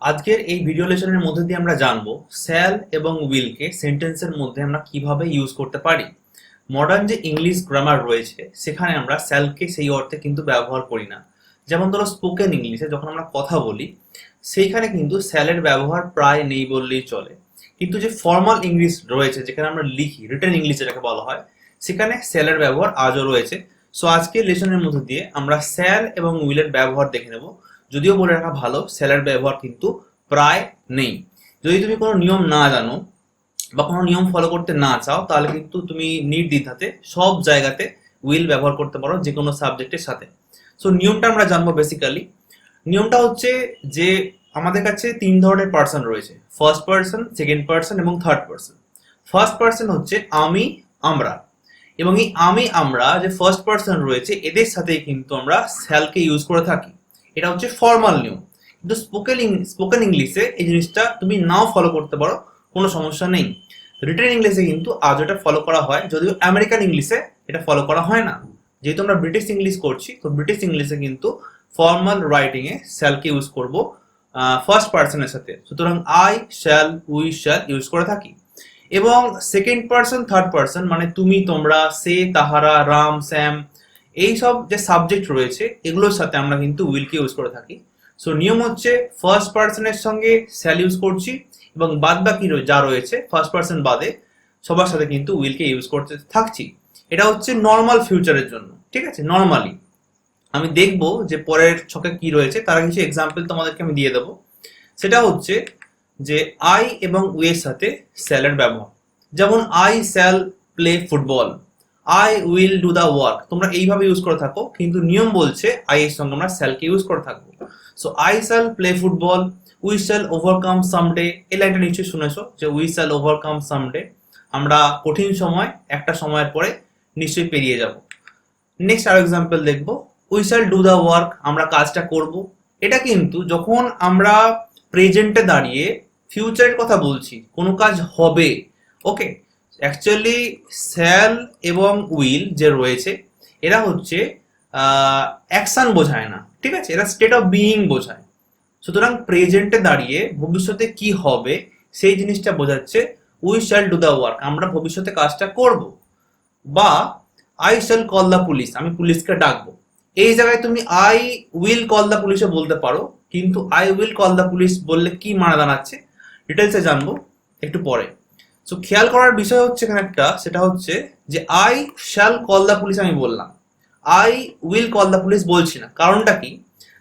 আজকের এই ভিডিও লেসনের মধ্যে দিয়ে আমরা জানবো শ্যাল এবং উইলকে সেন্টেন্সের মধ্যে আমরা কিভাবে ইউজ করতে পারি। মডার্ন যে ইংলিশ গ্রামার রয়েছে সেখানে আমরা শ্যালকে সেই অর্থে কিন্তু ব্যবহার করি না। যেমন ধরো স্পোকেন ইংলিশে যখন আমরা কথা বলি সেইখানে কিন্তু শ্যালের ব্যবহার প্রায় নেই বললেই চলে, কিন্তু যে ফর্মাল ইংলিশ রয়েছে যেখানে আমরা লিখি রিটেন ইংলিশ যেটাকে বলা হয় সেখানে শ্যালের ব্যবহার আজও রয়েছে। সো আজকের লেসনের মধ্যে দিয়ে আমরা শ্যাল এবং উইলের ব্যবহার দেখে নেব। যদিও বলে রাখা ভালো শ্যালের ব্যবহার কিন্তু প্রায় নেই। যদি তুমি কোনো নিয়ম না জানো বা কোনো নিয়ম ফলো করতে না চাও তাহলে কিন্তু তুমি নির্দ্বিধাতে সব জায়গাতে উইল ব্যবহার করতে পারো যে কোনো সাবজেক্টের সাথে। সো নিয়মটা আমরা জানবো। বেসিক্যালি নিয়মটা হচ্ছে যে আমাদের কাছে তিন ধরনের পার্সন রয়েছে, ফার্স্ট পার্সন, সেকেন্ড পার্সন এবং থার্ড পার্সন। ফার্স্ট পার্সন হচ্ছে আমি, আমরা, এবং এই আমি আমরা যে ফার্স্ট পার্সন রয়েছে এদের সাথে কিন্তু আমরা শ্যালকে ইউজ করে থাকি। এটা হচ্ছে ফর্মাল নিয়ম, কিন্তু স্পোকেন ইংলিশে এই জিনিসটা তুমি নাও ফলো করতে পারো, কোনো সমস্যা নেই। রিটেন ইংলিশে কিন্তু আজ এটা ফলো করা হয়, যদিও আমেরিকান ইংলিশে এটা ফলো করা হয় না। যেহেতু আমরা ব্রিটিশ ইংলিশ করছি তো ব্রিটিশ ইংলিশে কিন্তু ফর্মাল রাইটিং এ শ্যালকে ইউজ করব ফার্স্ট পার্সনের সাথে। সুতরাং I shall, we shall use করে থাকি। এবং সেকেন্ড পার্সন, থার্ড পার্সন মানে তুমি, তোমরা, সে, তাহারা, রাম, শ্যাম, এইসব যে সাবজেক্ট রয়েছে এগুলোর সাথে আমরা কিন্তু উইলকে ইউজ করে থাকি। সো নিয়ম হচ্ছে ফার্স্ট পার্সনের সঙ্গে শ্যাল ইউজ করছি এবং বাদ বাকি যা রয়েছে ফার্স্ট পার্সন বাদে সবার সাথে কিন্তু উইলকে ইউজ করতে থাকছি। এটা হচ্ছে নর্মাল ফিউচারের জন্য, ঠিক আছে। নর্মালি আমি দেখবো যে পরের ছকে কি রয়েছে, তার কিছু এক্সাম্পল তোমাদেরকে আমি দিয়ে দেবো। সেটা হচ্ছে যে আই এবং উই এর সাথে শ্যালের ব্যবহার। যেমন I shall play football, I will do the work, তোমরা এইভাবে ইউজ করে থাকো, কিন্তু নিয়ম বলছে আই এর সঙ্গে আমরা শ্যালকে ইউজ করে থাকবো। So I shall play football, we shall overcome someday. এই লাইনটা নিশ্চয়ই শুনেছো যে উই শ্যাল ওভারকাম সামডে, আমরা কঠিন সময় একটা সময়ের পরে নিশ্চয়ই পেরিয়ে যাব। নেক্সট আর এক্সাম্পল দেখবো, we shall do the work, আমরা কাজটা করব। এটা কিন্তু যখন আমরা প্রেজেন্টে দাঁড়িয়ে ফিউচারের কথা বলছি, কোনো কাজ হবে, ওকে। অ্যাকচুয়ালি শ্যাল এবং উইল যে রয়েছে এরা হচ্ছে অ্যাকশন বোঝায় না, ঠিক আছে, এরা স্টেট অফ বিইং বোঝায়। সুতরাং প্রেজেন্টে দাঁড়িয়ে ভবিষ্যতে কি হবে সেই জিনিসটা বোঝাচ্ছে we shall do the work, আমরা ভবিষ্যতে কাজটা করব। বা I shall call the police, আমি পুলিশকে ডাকবো। এই জায়গায় তুমি আই উইল কল দ্য পুলিশে বলতে পারো, কিন্তু I will call the police বললে কি মানে দাঁড়াচ্ছে ডিটেলসে জানবো একটু পরে। সো খেয়াল করার বিষয় হচ্ছে এখানে একটা, সেটা হচ্ছে যে I shall call the police আমি বললাম, I will call the police বলছি না। কারণটা কি,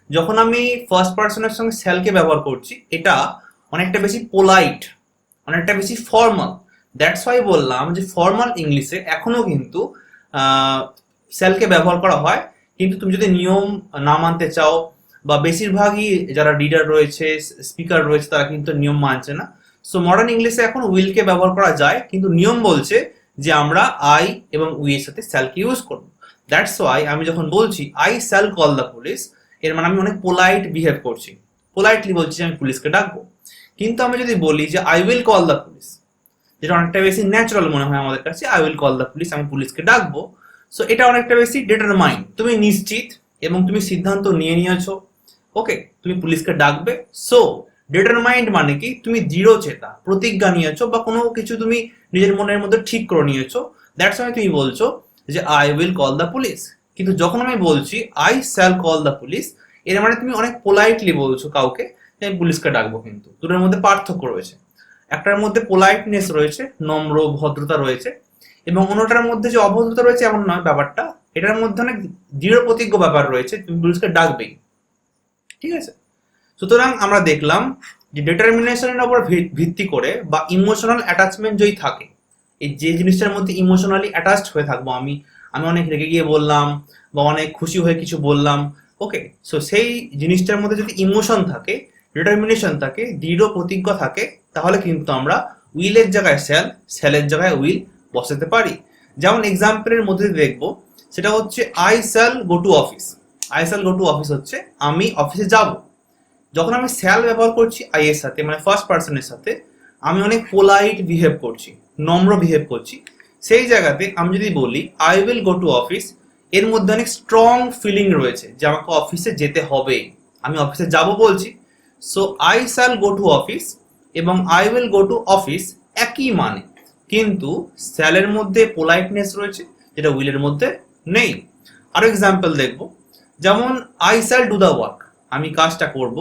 যখন আমি ফার্স্ট পার্সনের সঙ্গে শ্যালকে ব্যবহার করছি এটা অনেকটা বেশি পোলাইট, অনেকটা বেশি ফর্মাল। দ্যাটস ওয়াই বললাম যে ফর্মাল ইংলিশে এখনো কিন্তু শ্যালকে ব্যবহার করা হয়, কিন্তু তুমি যদি নিয়ম না মানতে চাও, বা বেশিরভাগই যারা রিডার রয়েছে, স্পিকার রয়েছে, তারা কিন্তু নিয়ম মানছে না। সো মডার্ন ইংলিশে এখন উইলকে ব্যবহার করা যায়, কিন্তু নিয়ম বলছে যে আমরা আই এবং উই এর সাথে শ্যালকে ইউজ করব। দ্যাটস ওয়াই আমি যখন বলছি I shall call the police, এর মানে আমি অনেক পোলাইট বিহেভ করছি, পোলাইটলি বলছি যে আমি পুলিশকে ডাকবো। কিন্তু আমি যদি বলি যে I will call the police, যেটা অনেকটা বেশি ন্যাচারাল মনে হয় আমাদের কাছে, I will call the police, আমি পুলিশকে ডাকবো। সো এটা অনেকটা বেশি ডিটারমাইন্ড, তুমি নিশ্চিত এবং তুমি সিদ্ধান্ত নিয়ে নিয়েছো, ওকে, তুমি পুলিশকে ডাকবে। সো ডিটারমাইন্ড মানে কি, তুমি দৃঢ় চেতা, প্রতিজ্ঞা নিয়েছো, বা কোনো কিছু তুমি নিজের মনের মধ্যে ঠিক করে নিয়েছো। দ্যাটস ওয়াই তুমি বলছো যে I will call the police. কিন্তু যখন আমি বলছি I shall call the police, এর মানে তুমি অনেক পোলাইটলি বলছো কাউকে যে আমি পুলিশকে ডাকবো। কিন্তু দুটোর মধ্যে পার্থক্য রয়েছে, একটার মধ্যে পোলাইটনেস রয়েছে, নম্র ভদ্রতা রয়েছে, এবং অন্যটার মধ্যে যে অভদ্রতা রয়েছে এমন নয় ব্যাপারটা, এটার মধ্যে অনেক দৃঢ় প্রতিজ্ঞ ব্যাপার রয়েছে, তুমি পুলিশকে ডাকবেই, ঠিক আছে। সুতরাং আমরা দেখলাম যে ডিটারমিনেশনের উপর ভিত্তি করে বা ইমোশনাল অ্যাটাচমেন্ট যদি থাকে, এই যে জিনিসটার মধ্যে ইমোশনালি অ্যাটাচড হয়ে থাকবো, আমি অনেক রেগে গিয়ে বললাম বা অনেক খুশি হয়ে কিছু বললাম, ওকে। সো সেই জিনিসটার মধ্যে যদি ইমোশন থাকে, ডিটারমিনেশন থাকে, দৃঢ় প্রতিজ্ঞ থাকে, তাহলে কিন্তু আমরা উইলের জায়গায় শ্যাল, শ্যালের জায়গায় উইল বসাতে পারি। যেমন এক্সাম্পলের মধ্যে দেখবো, সেটা হচ্ছে I shall go to office. I shall go to office হচ্ছে আমি অফিসে যাব। যখন আমি শ্যাল ব্যবহার করছি আই এর সাথে, মানে ফার্স্ট পার্সনের সাথে, আমি অনেক পোলাইট বিহেভ করছি, নম্র বিহেভ করছি। সেই জায়গাতে আমি যদি বলি I will go to office, এর মধ্যে অনেক স্ট্রং ফিলিং রয়েছে যে আমাকে অফিসে যেতে হবে, আমি অফিসে যাব বলছি। So I shall go to office এবং I will go to office একই মানে, কিন্তু শ্যালের মধ্যে পোলাইটনেস রয়েছে যেটা উইলের মধ্যে নেই। আরো এক্সাম্পল দেখব, যেমন I shall do the work, আমি কাজটা করব,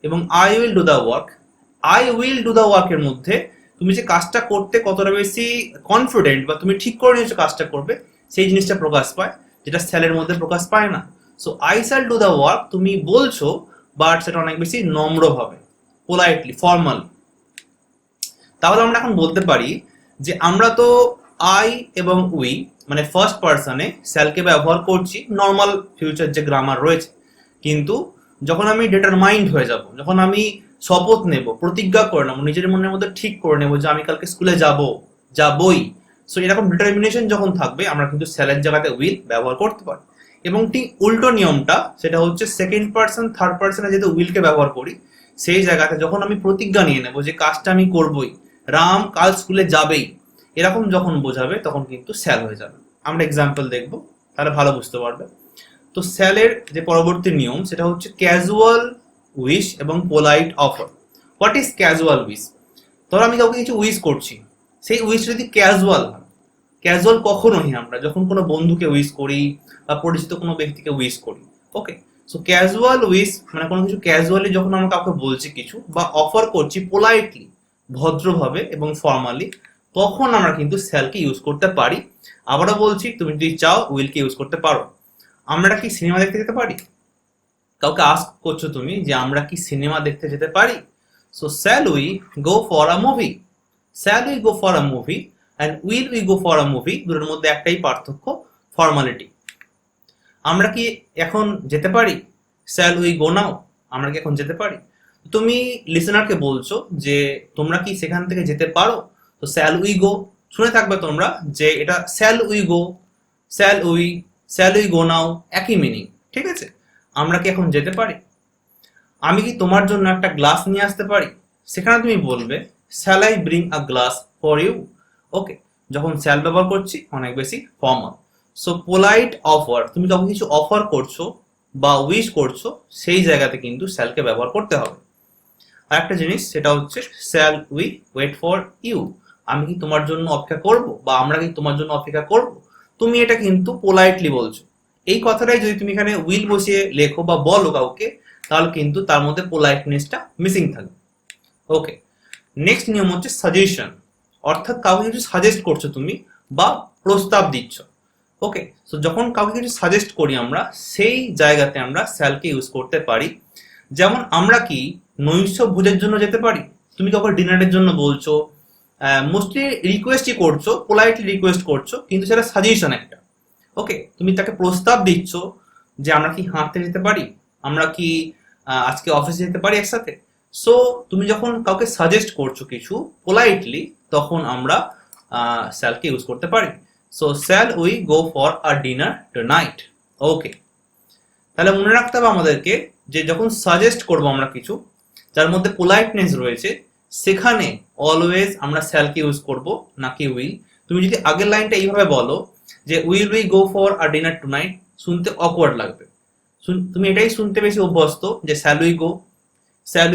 এবং I will do the work. I will do the ওয়ার্কের মধ্যে তুমি যে কাজটা করতে কতটা বেশি কনফিডেন্ট বা তুমি ঠিক করে নিয়েছো কাজটা করবে সেই জিনিসটা প্রকাশ পায়, যেটা স্যালের মধ্যে প্রকাশ পায় না। So I shall do the work তুমি বলছো, বাট সেটা অনেক বেশি নম্রভাবে, পোলাইটলি, ফর্মালি। তাহলে আমরা এখন বলতে পারি যে আমরা তো আই এবং উই মানে ফার্স্ট পার্সনে শ্যালকে ব্যবহার করছি নর্মাল ফিউচার যে গ্রামার রয়েছে, কিন্তু যখন আমি ডিটারমাইন্ড হয়ে যাব, যখন আমি শপথ নেব, প্রতিজ্ঞা করে নেবো, নিজের মনের মধ্যে ঠিক করে নেবো যে আমি কালকে স্কুলে যাবই, সো এরকম ডিটারমিনেশন যখন থাকবে আমরা কিন্তু শ্যালের জায়গাতে উইল ব্যবহার করতে পারি। এবং ঠিক উল্টো নিয়মটা, সেটা হচ্ছে সেকেন্ড পার্সন থার্ড পার্সনে যেহেতু উইলকে ব্যবহার করি, সেই জায়গাতে যখন আমি প্রতিজ্ঞা নিয়ে নেবো যে কাজটা আমি করবই, রাম কাল স্কুলে যাবেই, এরকম যখন বোঝাবে তখন কিন্তু শ্যাল হয়ে যাবে। আমরা এক্সাম্পল দেখবো, তাহলে ভালো বুঝতে পারবে। তো শ্যালের যে পরবর্তী নিয়ম সেটা হচ্ছে ক্যাজুয়াল উইশ এবং polite offer. What is casual wish? ধরো আমি কাউকে কিছু উইশ করছি, সেই উইশ যদি ক্যাজুয়াল হয়, ক্যাজুয়াল কখনোই আমরা যখন কোনো বন্ধুকে উইশ করি বা পরিচিত কোনো ব্যক্তিকে উইশ করি, ওকে। সো ক্যাজুয়াল উইশ মানে কোনো কিছু ক্যাজুয়ালি যখন আমরা কাউকে বলছি কিছু বা অফার করছি পোলাইটলি, ভদ্রভাবে এবং ফর্মালি, তখন আমরা কিন্তু শ্যালকে ইউজ করতে পারি। আবারও বলছি, তুমি যদি চাও উইলকে ইউজ করতে পারো। আমরা কি সিনেমা দেখতে যেতে পারি? কাউকে আস্ক করছো তুমি যে আমরা কি সিনেমা দেখতে যেতে পারি? So shall we go for a movie, shall we go for a movie and will we go for a movie, দুটোর মধ্যে একটাই পার্থক্য, ফর্মালিটি। আমরা কি এখন যেতে পারি? শ্যাল উই গো নাও, আমরা কি এখন যেতে পারি? তুমি লিসেনারকে বলছো যে তোমরা কি সেখান থেকে যেতে পারো, তো শ্যাল উই গো, শুনে থাকবে তোমরা যে এটা shall we go, shall we go now একই মিনিং, ঠিক আছে? আমরা কি এখন যেতে পারি? আমি কি তোমার জন্য একটা গ্লাস নিয়ে আসতে পারি? সেখানে তুমি বলবে shall I bring a glass for you, okay. যখন শ্যাল ব্যবহার করছি অনেক বেশি ফর্মাল। সো পোলাইট অফার, তুমি যখন কিছু অফার করছো বা উইশ করছো, সেই জায়গাতে কিন্তু শ্যালকে ব্যবহার করতে হবে। আর একটা জিনিস সেটা হচ্ছে shall we wait for you, আমি কি তোমার জন্য অপেক্ষা করব বা আমরা কি তোমার জন্য অপেক্ষা করব, তুমি এটা কিন্তু পোলাইটলি বলছো। এই কথাটাই যদি তুমি এখানে উইল বসিয়ে লেখো বা বলো কাউকে, তাহলে কিন্তু তার মধ্যে পোলাইটনেসটা মিসিং থাকবে, ওকে। নেক্সট নিয়ম হচ্ছে সাজেশন, অর্থাৎ কাউকে কিছু সাজেস্ট করছো তুমি বা প্রস্তাব দিচ্ছ, ওকে। সো যখন কাউকে কিছু সাজেস্ট করি আমরা, সেই জায়গাতে আমরা শ্যালকে ইউজ করতে পারি। যেমন আমরা কি নৈশ ভোজের জন্য যেতে পারি? তুমি কাউকে ডিনারের জন্য বলছো, মোস্টলি রিকোয়েস্টই করছো, পোলাইটলি রিকোয়েস্ট করছো, কিন্তু সেটা সাজেশন একটা, ওকে। তুমি তাকে প্রস্তাব দিচ্ছ যে আমরা কি হাঁটতে যেতে পারি, আমরা কি আজকে অফিসে যেতে পারি একসাথে। সো তুমি যখন কাউকে সাজেস্ট করছো কিছু পোলাইটলি, তখন আমরা শ্যালকে ইউজ করতে পারি। So shall we go for a dinner tonight, okay. তাহলে মনে রাখতে হবে আমাদেরকে যে যখন সাজেস্ট করবো আমরা কিছু যার মধ্যে পোলাইটনেস রয়েছে, সেখানে অলওয়েজ আমরা শ্যালকে ইউজ করব, নাকি উইল। তুমি যদি আগের লাইনটা এইভাবে বলো যে will we go for a dinner tonight, শুনতে অকওয়ার্ড লাগবে। তুমি এটাই শুনতে বেশি অভ্যস্ত যে shall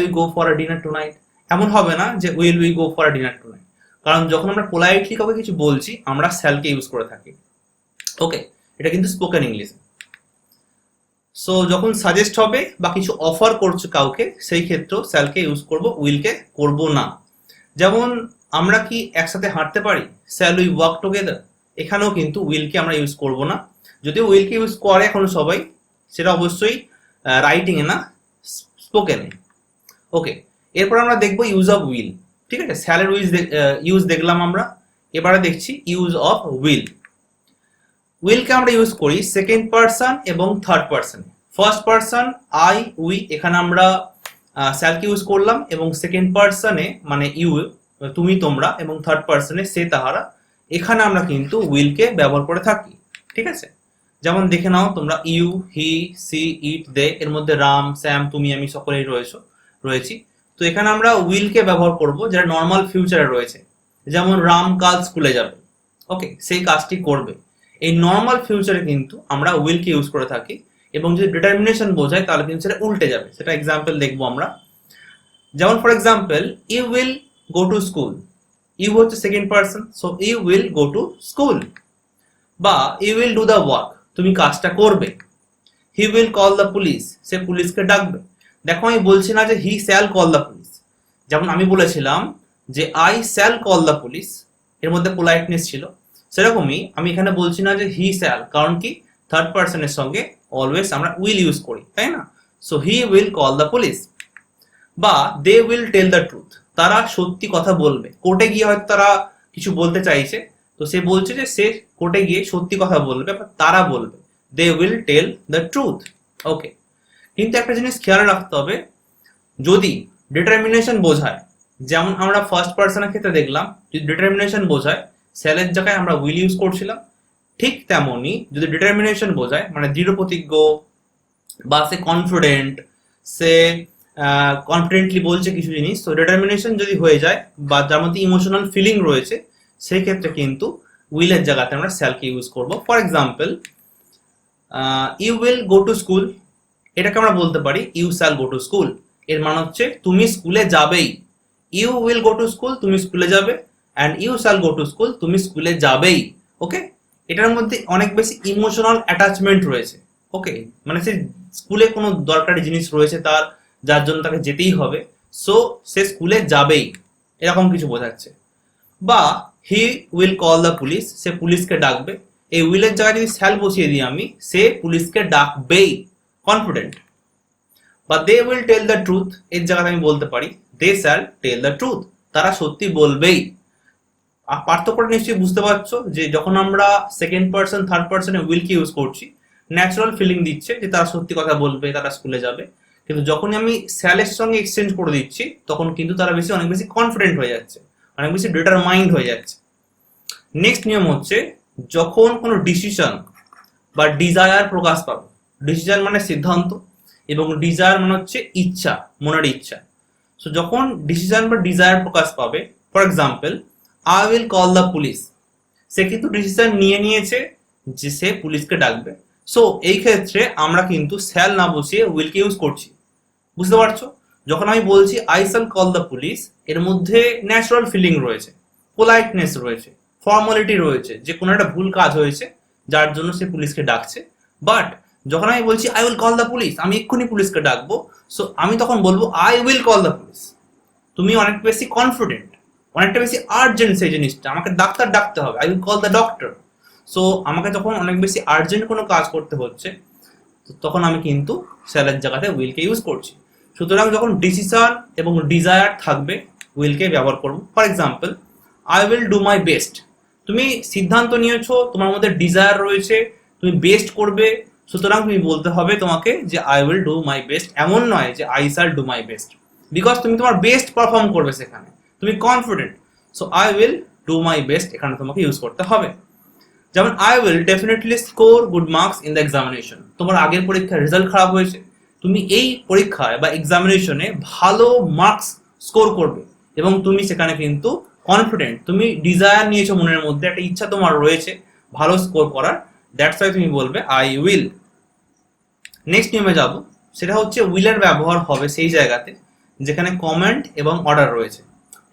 we go for a dinner tonight, এমন হবে না যে will we go for a dinner tonight. কারণ যখন আমরা পোলাইটলি কাউকে কিছু বলছি আমরা শ্যালকে ইউজ করে থাকি, ওকে। এটা কিন্তু স্পোকেন ইংলিশ। সো যখন সাজেস্ট হবে বা কিছু অফার করছো কাউকে, সেই ক্ষেত্রেও শ্যালকে ইউজ করব, উইলকে করব না। যেমন আমরা কি একসাথে হাঁটতে পারি? শ্যাল উই ওয়াক টুগেদার, এখানেও কিন্তু উইলকে আমরা ইউজ করব না। যদিও উইলকে ইউজ করে এখন সবাই, সেটা অবশ্যই রাইটিং এ না, স্পোকেনে, ওকে। এরপর আমরা দেখবো ইউজ অফ উইল, ঠিক আছে। শ্যালের ইউজ দেখলাম আমরা, এবারে দেখছি ইউজ অফ উইল। উইলকে আমরা ইউজ করি সেকেন্ড পার্সন এবং third person. First person I we, এখানে আমরা শ্যালকে ইউজ করলাম, এবং সেকেন্ড পার্সনে মানে ইউ, তুমি তোমরা, এবং থার্ড পার্সনে সে তাহারা, এখানে আমরা কিন্তু উইলকে ব্যবহার করে থাকি, ঠিক আছে। যেমন দেখে নাও তোমরা, ইউ, হি, সি, ইট, দে, এর মধ্যে রাম, স্যাম, তুমি, আমি সকলেই রয়েছি। তো এখানে আমরা উইলকে ব্যবহার করব যেটা নর্মাল ফিউচারে রয়েছে। যেমন রাম কাল স্কুলে যাবে, ওকে, সেই কাজটি করবে। এই নর্মাল ফিউচারে কিন্তু আমরা উইলকে ইউজ করে থাকি, এবং যদি ডিটারমিনেশন বোঝায় তাহলে কিন্তু সেটা উল্টে যাবে। সেটা এক্সাম্পল দেখবো আমরা। যেমন for example, you will go to school, you হচ্ছে second person, so you will go to school. বা you will do the work, তুমি কাজটা করবে। He will call the police, সে পুলিশকে ডাকবে। দেখো আমি বলছি না যে he shall call the police, যেমন আমি বলেছিলাম যে I shall call the police, এর মধ্যে পোলাইটনেস ছিল। সেরকমই আমি এখানে বলছি না যে হি শ্যাল, কারণ কি থার্ড পার্সনের সঙ্গে অলওয়েজ আমরা উইল ইউজ করি, তাই না? So he will call the police. বা they will tell the truth, তারা সত্যি কথা বলবে। কোর্টে গিয়ে হয়তো তারা কিছু বলতে চাইছে, তো সে বলছে যে সে কোর্টে গিয়ে সত্যি কথা বলবে, বা তারা বলবে। They will tell the truth. Okay, কিন্তু একটা জিনিস খেয়াল রাখতে হবে, যদি ডিটারমিনেশন বোঝায়, যেমন আমরা ফার্স্ট পার্সনের ক্ষেত্রে দেখলাম, যদি ডিটারমিনেশন বোঝায় সেলের জায়গায় আমরা উইল ইউজ করছিলাম। ঠিক তেমনই যদি ডিটারমিনেশন বোঝায় মানে দৃঢ় প্রতিজ্ঞ, বা সে কনফিডেন্ট, সে কনফিডেন্টলি বলছে কিছু জিনিস, তো ডিটারমিনেশন যদি হয়ে যায় বা যার মধ্যে ইমোশনাল ফিলিং রয়েছে, সেই ক্ষেত্রে কিন্তু উইলের জায়গাতে আমরা শ্যালকে ইউজ করব। For example, you will go to school, এটাকে আমরা বলতে পারি you shall go to school. এর মানে হচ্ছে তুমি স্কুলে যাবেই। You will go to school, তুমি স্কুলে যাবে, and you shall go to school, তুমি স্কুলে যাবেই। ওকে, এটার মধ্যে অনেক বেশি ইমোশনাল অ্যাটাচমেন্ট রয়েছে। ওকে, মানে সে স্কুলে কোনো দরকারি জিনিস রয়েছে তার, যার জন্য তাকে যেতেই হবে, সো সে স্কুলে যাবেই, এরকম কিছু বোঝাচ্ছে। বা he will call the police, সে পুলিশকে ডাকবে। এই উইলের জায়গায় যদি শ্যাল বসিয়ে দিই আমি, সে পুলিশকে ডাকবেই, কনফিডেন্ট। বা they will tell the truth, এর জায়গায় আমি বলতে পারি they shall tell the truth, তারা সত্যি বলবেই। আর পার্থক্যটা নিশ্চয়ই বুঝতে পারছো যে যখন আমরা সেকেন্ড পার্সন থার্ড পার্সনে উইলকে ইউজ করছি, ন্যাচারাল ফিলিং দিচ্ছে যে তারা সত্যি কথা বলবে, তারা স্কুলে যাবে। কিন্তু যখনই আমি শ্যালের সঙ্গে এক্সচেঞ্জ করে দিচ্ছি, তখন কিন্তু তারা অনেক বেশি কনফিডেন্ট হয়ে যাচ্ছে, অনেক বেশি ডিটারমাইন্ড হয়ে যাচ্ছে। নেক্সট নিয়ম হচ্ছে, যখন কোনো ডিসিশন বা ডিজায়ার প্রকাশ পাবে, ডিসিশন মানে সিদ্ধান্ত, এবং ডিজায়ার মানে হচ্ছে ইচ্ছা, মনের ইচ্ছা। সো যখন ডিসিশন বা ডিজায়ার প্রকাশ পাবে, for example, I will call the police, সে কিন্তু ডিসিশন নিয়ে নিয়েছে যে সে পুলিশকে ডাকবে। সো এই ক্ষেত্রে আমরা কিন্তু শ্যাল না বসিয়ে উইলকে ইউজ করছি। বুঝতে পারছো? যখন আমি বলছি I shall call the police, এর মধ্যে ন্যাচারাল ফিলিং রয়েছে, পোলাইটনেস রয়েছে, ফর্মালিটি রয়েছে, যে কোনো একটা ভুল কাজ হয়েছে যার জন্য সে পুলিশকে ডাকছে। বাট যখন আমি বলছি I will call the police, আমি এক্ষুনি পুলিশকে ডাকবো, সো আমি তখন বলবো I will call the police. তুমি অনেক বেশি কনফিডেন্ট, অনেকটা বেশি আর্জেন্ট সেই জিনিসটা, আমাকে ডাক্তার ডাকতে হবে, I will call the doctor. So আমাকে যখন অনেক বেশি আর্জেন্ট কোনো কাজ করতে হচ্ছে, তখন আমি কিন্তু শ্যালের জায়গাতে উইলকে ইউজ করছি। সুতরাং যখন ডিসিশন এবং ডিজায়ার থাকবে, উইলকে ব্যবহার করবো। For example, I will do my best, তুমি সিদ্ধান্ত নিয়েছো, তোমার মধ্যে ডিজায়ার রয়েছে, তুমি বেস্ট করবে, সুতরাং তুমি বলতে হবে তোমাকে যে I will do my best. এমন নয় যে I shall do my best, because তুমি তোমার বেস্ট পারফর্ম করবে সেখানে, তুমি confident. So I will do my best এখানে তোমাকে ইউজ করতে হবে। যেমন I will definitely score good marks in the examination, তোমার আগের পরীক্ষার রেজাল্ট খারাপ হয়েছে, তুমি এই পরীক্ষায় বা এক্সামিনেশনে ভালো মার্কস স্কোর করবে, এবং তুমি সেখানে কিন্তু কনফিডেন্ট, তুমি ডিজায়ার নিয়েছো, মনের মধ্যে একটা ইচ্ছা তোমার রয়েছে ভালো স্কোর করার, দ্যাটস ওয়াই তুমি বলবে আই উইল। নেক্সট নিয়মে যাব, সেটা হচ্ছে উইলের ব্যবহার হবে সেই জায়গাতে যেখানে কমেন্ট এবং অর্ডার রয়েছে।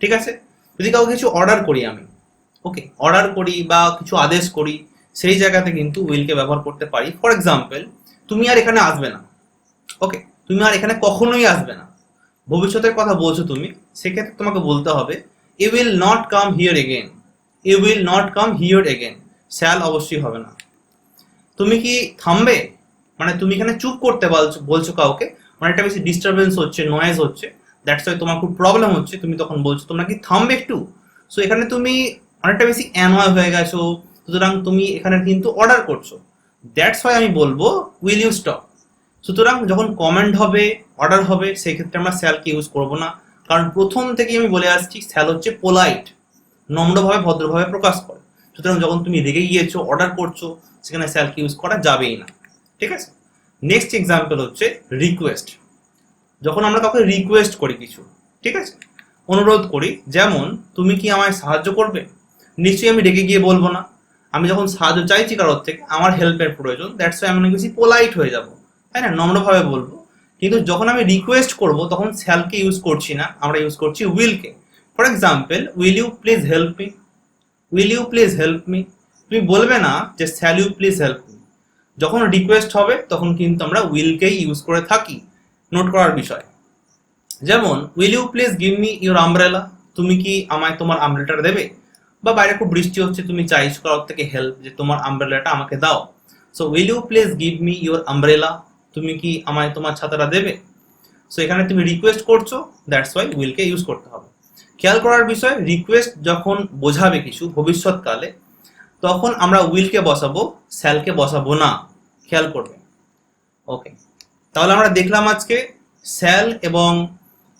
ঠিক আছে, যদি কাউকে কিছু অর্ডার করি আমি, ওকে, অর্ডার করি বা কিছু আদেশ করি, সেই জায়গাতে কিন্তু উইলকে ব্যবহার করতে পারি। ফর এক্সাম্পল, তুমি আর এখানে আসবে না, ওকে, তুমি আর এখানে কখনোই আসবে না, ভবিষ্যতের কথা বলছো তুমি, সেক্ষেত্রে তোমাকে বলতে হবে you will not come here again, you will not come here again, shall অবশ্যই হবে না। তুমি কি থামবে, মানে তুমি এখানে চুপ করতে বলছো কাউকে, মানে একটা বেশি ডিস্টারবেন্স হচ্ছে, নয়েজ হচ্ছে, দ্যাটস ওয়াই তোমার খুব প্রবলেম হচ্ছে, তুমি তখন বলছো তোমরা কি থামবে একটু। সো এখানে তুমি অনেকটা বেশি অ্যানয় হয়ে গেছো, সুতরাং তুমি এখানে কিন্তু অর্ডার করছো, দ্যাটস ওয়াই আমি বলবো উইল ইউ স্টপ। সুতরাং যখন কমেন্ট হবে, অর্ডার হবে, সেই ক্ষেত্রে আমরা শ্যালকে ইউজ করবো না, কারণ প্রথম থেকেই আমি বলে আসছি শ্যাল হচ্ছে পোলাইট, নম্রভাবে ভদ্রভাবে প্রকাশ করে। সুতরাং যখন তুমি রেগে গিয়েছো, অর্ডার করছো, সেখানে শ্যালকে ইউজ করা যাবেই না। ঠিক আছে, নেক্সট এক্সাম্পল হচ্ছে রিকোয়েস্ট। যখন আমরা কাউকে রিকোয়েস্ট করি কিছু, ঠিক আছে, অনুরোধ করি, যেমন তুমি কি আমায় সাহায্য করবে, নিশ্চয়ই আমি রেগে গিয়ে বলবো না। আমি যখন সাহায্য চাইছি কারোর থেকে, আমার হেল্পের প্রয়োজন, দ্যাটস ওয়াই আমি অনেক বেশি পোলাইট হয়ে যাব, তাই না, নম্রভাবে বলবো। কিন্তু যখন আমি রিকোয়েস্ট করব তখন শ্যালকে ইউজ করছি না, আমরা ইউজ করছি উইলকে। For example, will you please help me, will you please help me. তুমি বলবে না যে shall you please help me. যখন রিকোয়েস্ট হবে তখন কিন্তু আমরা উইলকেই ইউজ করে থাকি। নোট করার বিষয়, যেমন will you please give me your umbrella, তুমি কি আমায় তোমার আমব্রেলাটা দেবে? বা বাইরে খুব বৃষ্টি হচ্ছে, তুমি চাইছো কারোর থেকে হেল্প, যে তোমার আমব্রেলাটা আমাকে দাও। So will you please give me your umbrella, তুমি কি আমায় তোমার ছাতাটা দেবে? সো এখানে তুমি রিকোয়েস্ট করছো, দ্যাটস ওয়াই উইলকে ইউজ করতে হবে। খেয়াল করার বিষয়, রিকোয়েস্ট যখন বোঝাবে কিছু ভবিষ্যৎকালে, তখন আমরা উইলকে বসাবো, শ্যালকে বসাবো না। খেয়াল করবে। ওকে, তাহলে আমরা দেখলাম আজকে শ্যাল এবং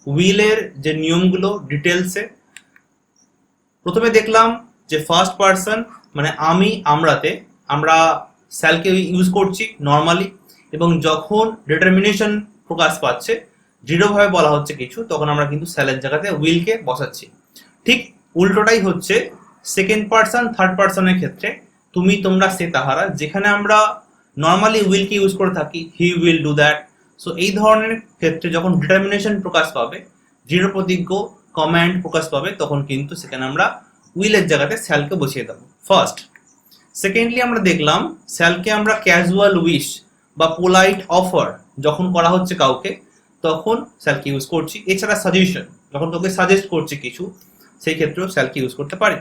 উইলের যে নিয়মগুলো ডিটেলসে। প্রথমে দেখলাম যে ফার্স্ট পারসন মানে আমি, আমরাতে আমরা শ্যালকে ইউজ করছি নর্মালি, এবং যখন ডিটারমিনেশন প্রকাশ পাচ্ছে, দৃঢ়ভাবে বলা হচ্ছে কিছু, তখন আমরা কিন্তু শ্যালের জায়গাতে উইলকে বসাচ্ছি। ঠিক উল্টোটাই হচ্ছে সেকেন্ড পারসন থার্ড পারসনের ক্ষেত্রে, তুমি, তোমরা, সে, তাহারা, যেখানে আমরা নর্মালি উইলকে ইউজ করে থাকি, he will do that. So এই ধরনের ক্ষেত্রে যখন ডিটারমিনেশন প্রকাশ পাবে, দৃঢ় প্রতিজ্ঞ কমান্ড প্রকাশ পাবে, তখন কিন্তু সেখানে আমরা উইলের জায়গাতে শ্যালকে বসিয়ে দেবো ফার্স্ট। সেকেন্ডলি আমরা দেখলাম শ্যালকে আমরা ক্যাজুয়াল উইশ বা পোলাইট অফার যখন করা হচ্ছে কাউকে, তখন শ্যালকে ইউজ করছি। এছাড়া সাজেশন, যখন তোকে সাজেস্ট করছে কিছু, সেই ক্ষেত্রেও শ্যালকে ইউজ করতে পারি।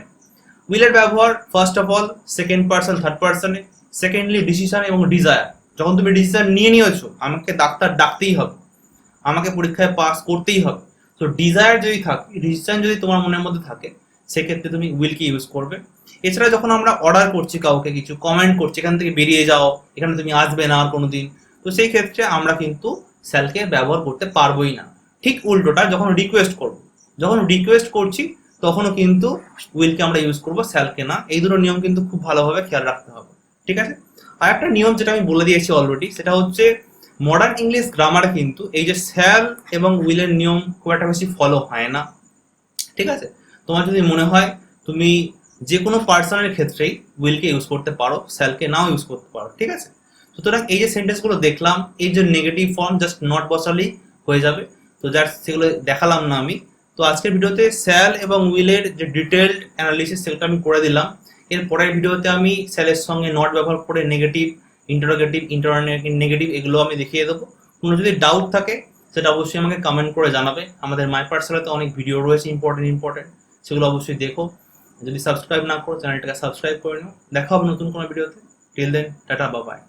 উইলের ব্যবহার first of all second person third পারসনে। সেকেন্ডলি ডিসিশন এবং ডিজায়ার, যখন তুমি ডিসিশন নিয়ে নিয়েছো আমাকে ডাক্তার ডাকতেই হবে, আমাকে পরীক্ষায় পাস করতেই হবে, তো ডিজায়ার যদি থাকে, ডিসিশন যদি তোমার মনের মধ্যে থাকে, সেক্ষেত্রে তুমি উইলকে ইউজ করবে। এছাড়া যখন আমরা অর্ডার করছি কাউকে কিছু, কমেন্ট করছি এখান থেকে বেরিয়ে যাও, এখানে তুমি আসবে না আর কোনোদিন, তো সেই ক্ষেত্রে আমরা কিন্তু শ্যালকে ব্যবহার করতে পারবোই না। ঠিক উল্টোটা যখন রিকোয়েস্ট করব, যখন রিকোয়েস্ট করছি তখনও কিন্তু উইলকে আমরা ইউজ করবো, শ্যালকে না। এই দুটো নিয়ম কিন্তু খুব ভালোভাবে খেয়াল রাখতে হবে, ঠিক আছে? আর একটা নিয়ম যেটা আমি বলে দিয়েছি অলরেডি, সেটা হচ্ছে মডার্ন ইংলিশ গ্রামারে কিন্তু এই যে শ্যাল এবং উইলের নিয়ম খুব একটা বেশি ফলো হয় না, ঠিক আছে? তোমার যদি মনে হয় তুমি যে কোনো পার্সনের ক্ষেত্রেই উইলকে ইউজ করতে পারো, শ্যালকে নাও ইউজ করতে পারো, ঠিক আছে? সুতরাং এই যে সেন্টেন্সগুলো দেখলাম, এই যে নেগেটিভ ফর্ম জাস্ট নট বসালেই হয়ে যাবে, তো জাস্ট সেগুলো দেখালাম না আমি। তো আজকের ভিডিওতে শ্যাল এবং উইলের যে ডিটেলড অ্যানালিসিস সেটা আমি করে দিলাম। এর পরের ভিডিওতে আমি শ্যালের সঙ্গে নট ব্যবহার করে নেগেটিভ, ইন্টারোগেটিভ, নেগেটিভ এগুলো আমি দেখিয়ে দেবো। কোনো যদি ডাউট থাকে সেটা অবশ্যই আমাকে কমেন্ট করে জানাবে। আমাদের মাই পাঠশালাতে অনেক ভিডিও রয়েছে ইম্পর্টেন্ট, সেগুলো অবশ্যই দেখো। যদি সাবস্ক্রাইব না করো চ্যানেলটাকে সাবস্ক্রাইব করে নাও। দেখা হবে নতুন কোনো ভিডিওতে। Till then, tata, bye by.